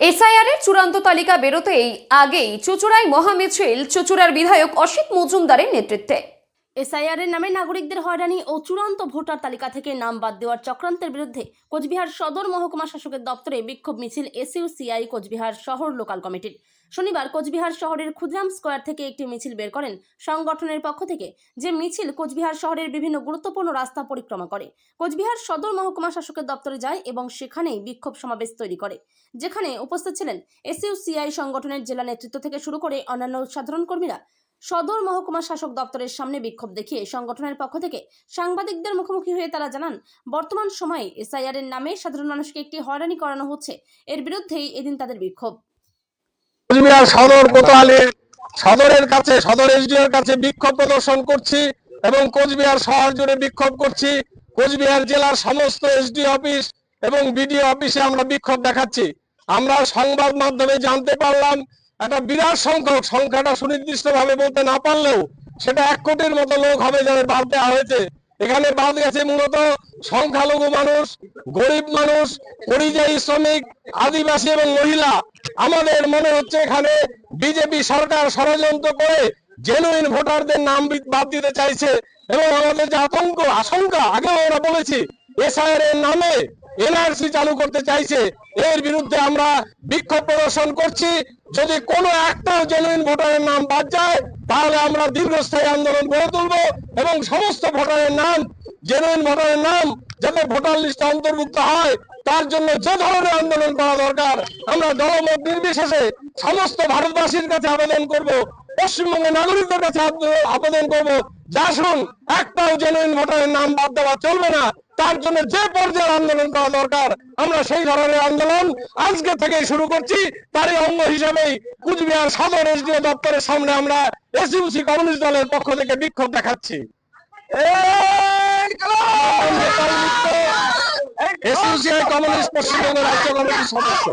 SIR এর চূড়ান্ত তালিকা বেরোতেই আগেই চুঁচুড়ায় মহামিছিল চুঁচুড়ার বিধায়ক অসিত মজুমদারের নেতৃত্বে। এসআইআর এর নামে নাগরিকদের হয়রানি ও চূড়ান্ত ভোটার তালিকা থেকে নাম বাদ দেওয়ার চক্রান্তের বিরুদ্ধে কোচবিহার সদর মহকুমা শাসকের দপ্তরে বিক্ষোভ মিছিল এসইউসিআই কোচবিহার শহর লোকাল কমিটির। শনিবার কোচবিহার শহরের ক্ষুদিরাম স্কোয়ার থেকে একটি মিছিল বের করেন সংগঠনের পক্ষ থেকে, যে মিছিল কোচবিহার শহরের বিভিন্ন গুরুত্বপূর্ণ রাস্তা পরিক্রমা করে কোচবিহার সদর মহকুমা শাসকের দপ্তরে যায় এবং সেখানেই বিক্ষোভ সমাবেশ তৈরি করে, যেখানে উপস্থিত ছিলেন এসইউসিআই সংগঠনের জেলা নেতৃত্ব থেকে শুরু করে অন্যান্য সাধারণ কর্মীরা। সদর মহকুমা শাসক দপ্তরের সামনে বিক্ষোভ দেখিয়ে সংগঠনের পক্ষ থেকে সাংবাদিকদের মুখোমুখি হয়ে তারা জানান, বর্তমান সময়ে এসআইআর এর নামে সাধারণ মানুষকে একটি হয়রানি করানো হচ্ছে। এর বিরুদ্ধেই এদিন তাদের বিক্ষোভ। কোচবিহার সদর কোতোয়ালি সদরের কাছে সদর এসডিওর কাছে বিক্ষোভ প্রদর্শন করছি এবং কোচবিহার শহর জুড়ে বিক্ষোভ করছি। কোচবিহার জেলার সমস্ত এসডি অফিস এবং বিডিও অফিসে আমরা বিক্ষোভ দেখাচ্ছি। আমরা সংবাদ মাধ্যমে জানতে পারলাম একটা বিরাট সংখ্যক, সংখ্যাটা সুনির্দিষ্টভাবে বলতে না পারলেও সেটা 1 কোটির মতো লোক হবে যাদের বাদ দেওয়া হয়েছে। এখানে বাদ গেছে মূলত সংখ্যালঘু মানুষ, গরিব মানুষ, পরিযায়ী শ্রমিক, আদিবাসী এবং মহিলা। আমাদের মনে হচ্ছে এখানে বিজেপি সরকার ষড়যন্ত্র করে জেনুইন ভোটারদের নাম বাদ দিতে চাইছে এবং আমাদের যে আশঙ্কা আগেও আমরা বলেছি, এসআইআর এর নামে এনআরসি চালু করতে চাইছে। এর বিরুদ্ধে আমরা বিক্ষোভ প্রদর্শন করছি। যদি কোনো একটাও জেনুইন ভোটারের নাম বাদ যায় তাহলে আমরা দীর্ঘস্থায়ী আন্দোলন গড়ে তুলব এবং সমস্ত ভোটারের নাম, জেনুইন ভোটারের নাম যাতে ভোটার লিস্টে অন্তর্ভুক্ত হয় তার জন্য যে ধরনের আন্দোলন করা দরকার আমরা দলমত নির্বিশেষে সমস্ত ভারতবাসীর কাছে আবেদন করব, পশ্চিমবঙ্গের নাগরিকদের কাছে আবেদন করব, যা শুন একটাও জেনুইন ভোটারের নাম বাদ দেওয়া চলবে না। তার জন্য যে পর্যায়ে আন্দোলন করা দরকার আমরা সেই ধরনের আন্দোলন আজকে থেকে শুরু করছি। তারই অঙ্গ হিসেবেই কুচবিহার সদর এসডিও দপ্তরের সামনে আমরা এসইউসি কমিউনিস্ট দলের পক্ষ থেকে বিক্ষোভ দেখাচ্ছি। এসইউসিআই কমিউনিস্ট পশ্চিমবঙ্গ রাজ্য কমিটির সদস্য।